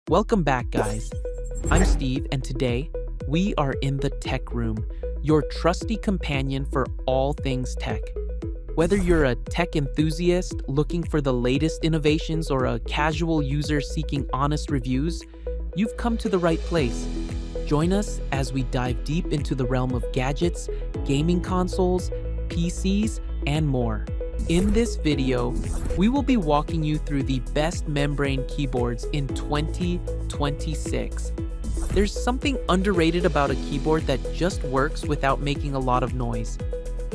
Welcome back, guys. I'm Steve, and today we are in the tech room, your trusty companion for all things tech. Whether you're a tech enthusiast looking for the latest innovations or a casual user seeking honest reviews, you've come to the right place. Join us as we dive deep into the realm of gadgets, gaming consoles, PCs, and more. In this video, we will be walking you through the best membrane keyboards in 2026. There's something underrated about a keyboard that just works without making a lot of noise.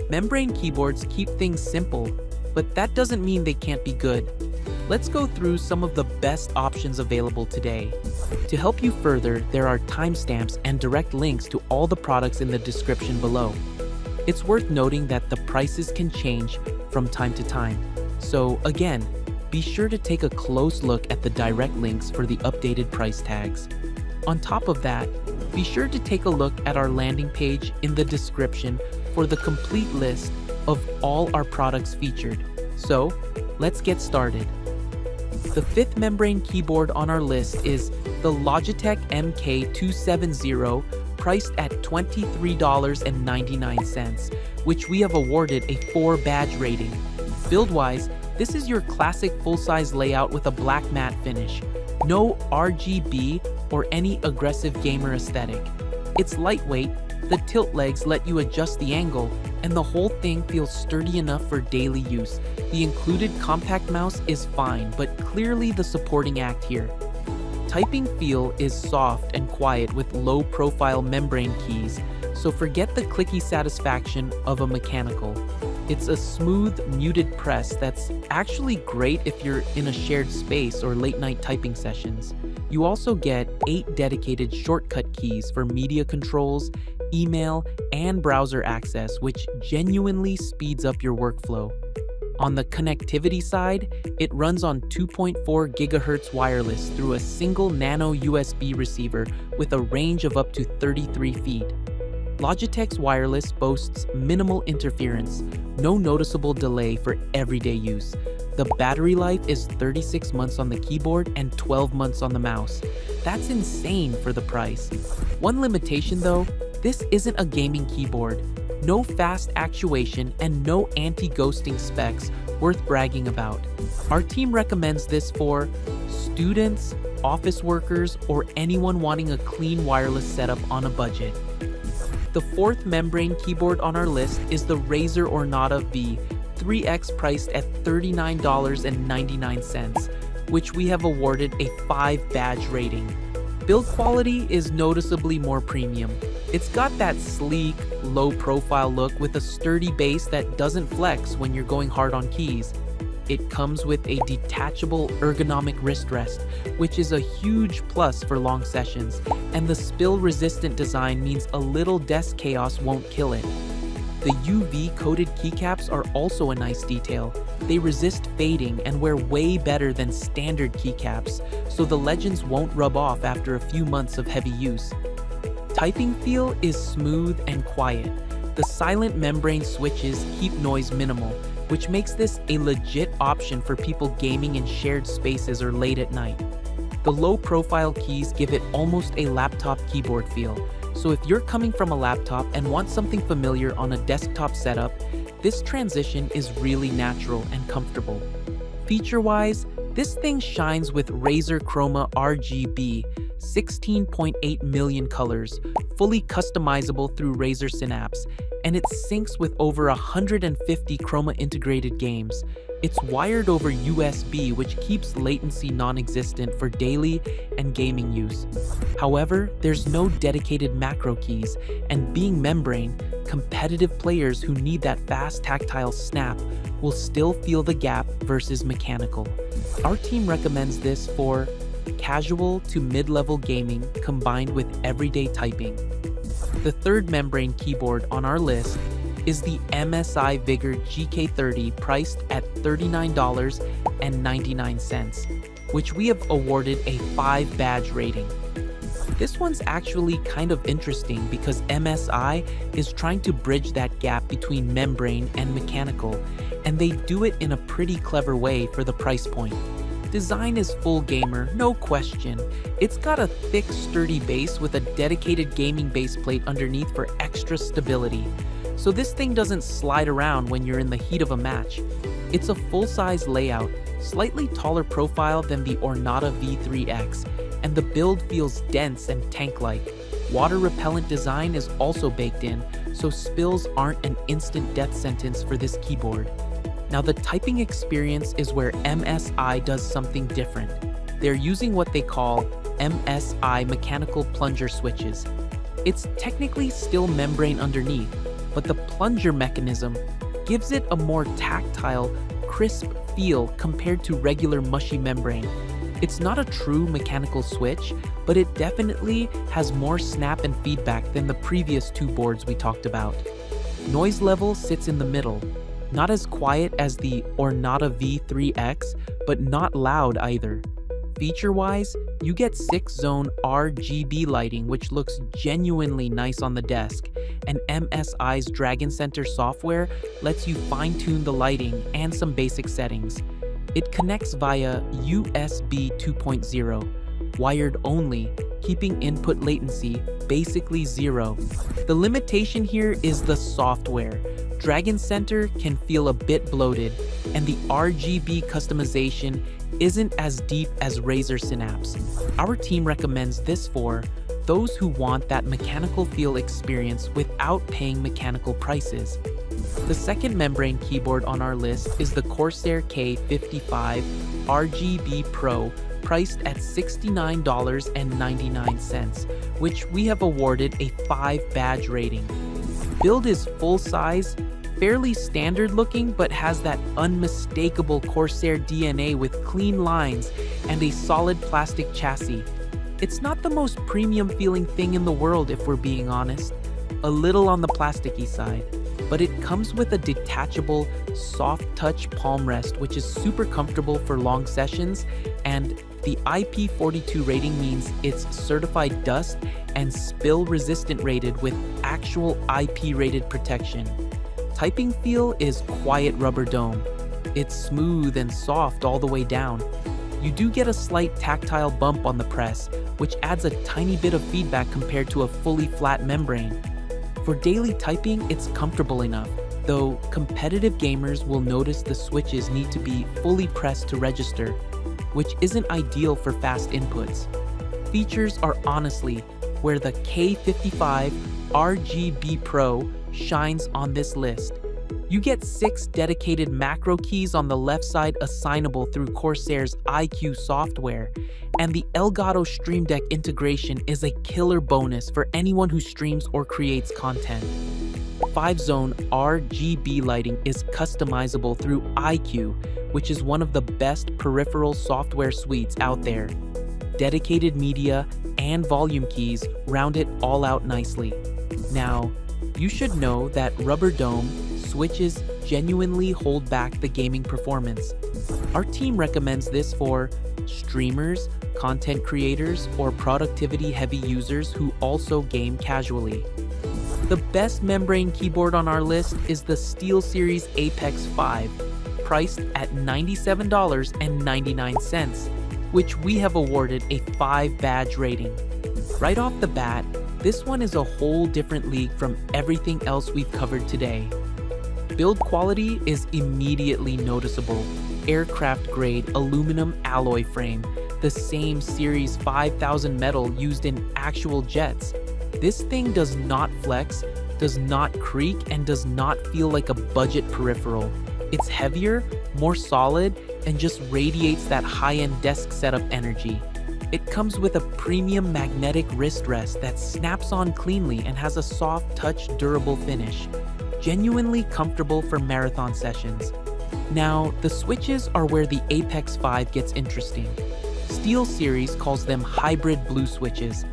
Membrane keyboards keep things simple, but that doesn't mean they can't be good. Let's go through some of the best options available today. To help you further, there are timestamps and direct links to all the products in the description below. It's worth noting that the prices can change from time to time. So again, be sure to take a close look at the direct links for the updated price tags. On top of that, be sure to take a look at our landing page in the description for the complete list of all our products featured. So let's get started. The fifth membrane keyboard on our list is the Logitech MK270, priced at $23.99, which we have awarded a 4 badge rating. Build-wise, this is your classic full-size layout with a black matte finish. No RGB or any aggressive gamer aesthetic. It's lightweight, the tilt legs let you adjust the angle, and the whole thing feels sturdy enough for daily use. The included compact mouse is fine, but clearly the supporting act here. Typing feel is soft and quiet with low-profile membrane keys, so forget the clicky satisfaction of a mechanical. It's a smooth, muted press that's actually great if you're in a shared space or late-night typing sessions. You also get 8 dedicated shortcut keys for media controls, email, and browser access, which genuinely speeds up your workflow. On the connectivity side, it runs on 2.4 GHz wireless through a single nano USB receiver with a range of up to 33 feet. Logitech's wireless boasts minimal interference, no noticeable delay for everyday use. The battery life is 36 months on the keyboard and 12 months on the mouse. That's insane for the price. One limitation though, this isn't a gaming keyboard. No fast actuation and no anti-ghosting specs worth bragging about. Our team recommends this for students, office workers, or anyone wanting a clean wireless setup on a budget. The fourth membrane keyboard on our list is the Razer Ornata V3 X, priced at $39.99, which we have awarded a 5 badge rating. Build quality is noticeably more premium. It's got that sleek, low-profile look with a sturdy base that doesn't flex when you're going hard on keys. It comes with a detachable ergonomic wrist rest, which is a huge plus for long sessions, and the spill-resistant design means a little desk chaos won't kill it. The UV-coated keycaps are also a nice detail. They resist fading and wear way better than standard keycaps, so the legends won't rub off after a few months of heavy use. Typing feel is smooth and quiet. The silent membrane switches keep noise minimal, which makes this a legit option for people gaming in shared spaces or late at night. The low-profile keys give it almost a laptop keyboard feel, so if you're coming from a laptop and want something familiar on a desktop setup, this transition is really natural and comfortable. Feature-wise, this thing shines with Razer Chroma RGB, 16.8 million colors, fully customizable through Razer Synapse, and it syncs with over 150 Chroma integrated games. It's wired over USB, which keeps latency non-existent for daily and gaming use. However, there's no dedicated macro keys, and being membrane, competitive players who need that fast tactile snap will still feel the gap versus mechanical. Our team recommends this for casual to mid-level gaming combined with everyday typing. The third membrane keyboard on our list is the MSI Vigor GK30, priced at $39.99, which we have awarded a 5 badge rating. This one's actually kind of interesting because MSI is trying to bridge that gap between membrane and mechanical, and they do it in a pretty clever way for the price point. Design is full gamer, no question. It's got a thick, sturdy base with a dedicated gaming baseplate underneath for extra stability. So this thing doesn't slide around when you're in the heat of a match. It's a full-size layout, slightly taller profile than the Ornata V3 X, and the build feels dense and tank-like. Water-repellent design is also baked in, so spills aren't an instant death sentence for this keyboard. Now the typing experience is where MSI does something different. They're using what they call MSI mechanical plunger switches. It's technically still membrane underneath, but the plunger mechanism gives it a more tactile, crisp feel compared to regular mushy membrane. It's not a true mechanical switch, but it definitely has more snap and feedback than the previous two boards we talked about. Noise level sits in the middle. Not as quiet as the Ornata V3 X, but not loud either. Feature-wise, you get 6-zone RGB lighting, which looks genuinely nice on the desk, and MSI's Dragon Center software lets you fine-tune the lighting and some basic settings. It connects via USB 2.0, wired only, keeping input latency basically zero. The limitation here is the software. Dragon Center can feel a bit bloated, and the RGB customization isn't as deep as Razer Synapse. Our team recommends this for those who want that mechanical feel experience without paying mechanical prices. The second membrane keyboard on our list is the Corsair K55 RGB PRO, priced at $69.99, which we have awarded a 5-badge rating. Build is full-size, fairly standard looking, but has that unmistakable Corsair DNA with clean lines and a solid plastic chassis. It's not the most premium feeling thing in the world if we're being honest, a little on the plasticky side, but it comes with a detachable, soft touch palm rest which is super comfortable for long sessions, and the IP42 rating means it's certified dust and spill resistant rated with actual IP rated protection. Typing feel is quiet rubber dome. It's smooth and soft all the way down. You do get a slight tactile bump on the press, which adds a tiny bit of feedback compared to a fully flat membrane. For daily typing, it's comfortable enough, though competitive gamers will notice the switches need to be fully pressed to register, which isn't ideal for fast inputs. Features are honestly where the K55 RGB PRO shines on this list. You get 6 dedicated macro keys on the left side assignable through Corsair's iQ software, and the Elgato Stream Deck integration is a killer bonus for anyone who streams or creates content. 5-zone RGB lighting is customizable through iQ, which is one of the best peripheral software suites out there. Dedicated media and volume keys round it all out nicely. Now, you should know that rubber dome switches genuinely hold back the gaming performance. Our team recommends this for streamers, content creators, or productivity-heavy users who also game casually. The best membrane keyboard on our list is the SteelSeries Apex 5, priced at $97.99, which we have awarded a 5-badge rating. Right off the bat, this one is a whole different league from everything else we've covered today. Build quality is immediately noticeable. Aircraft-grade aluminum alloy frame, the same Series 5000 metal used in actual jets. This thing does not flex, does not creak, and does not feel like a budget peripheral. It's heavier, more solid, and just radiates that high-end desk setup energy. It comes with a premium magnetic wrist rest that snaps on cleanly and has a soft touch, durable finish. Genuinely comfortable for marathon sessions. Now, the switches are where the Apex 5 gets interesting. SteelSeries calls them hybrid blue switches.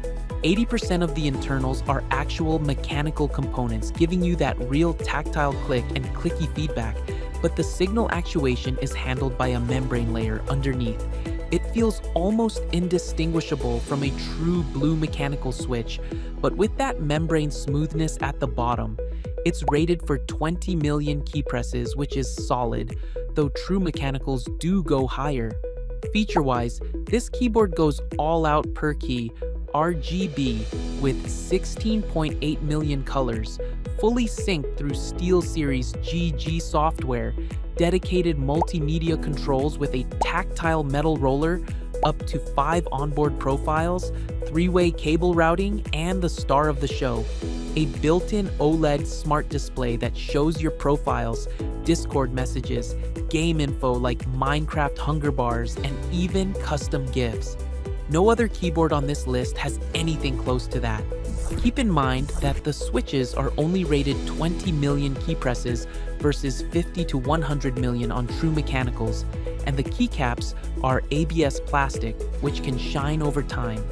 80% of the internals are actual mechanical components, giving you that real tactile click and clicky feedback, but the signal actuation is handled by a membrane layer underneath. It feels almost indistinguishable from a true blue mechanical switch, but with that membrane smoothness at the bottom. It's rated for 20 million key presses, which is solid, though true mechanicals do go higher. Feature-wise, this keyboard goes all out per key, RGB, with 16.8 million colors, fully synced through SteelSeries GK software, dedicated multimedia controls with a tactile metal roller, up to 5 onboard profiles, 3-way cable routing, and the star of the show, a built-in OLED smart display that shows your profiles, Discord messages, game info like Minecraft hunger bars, and even custom GIFs. No other keyboard on this list has anything close to that. Keep in mind that the switches are only rated 20 million key presses versus 50 to 100 million on true mechanicals, and the keycaps are ABS plastic, which can shine over time.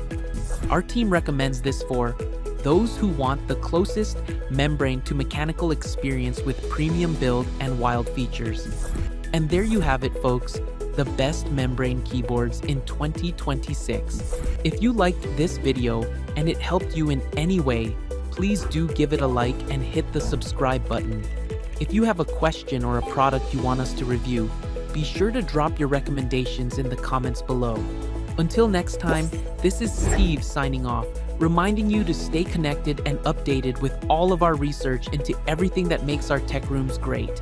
Our team recommends this for those who want the closest membrane to mechanical experience with premium build and wild features. And there you have it, folks, the best membrane keyboards in 2026. If you liked this video and it helped you in any way, please do give it a like and hit the subscribe button. If you have a question or a product you want us to review, be sure to drop your recommendations in the comments below. Until next time, this is Steve signing off, reminding you to stay connected and updated with all of our research into everything that makes our tech rooms great.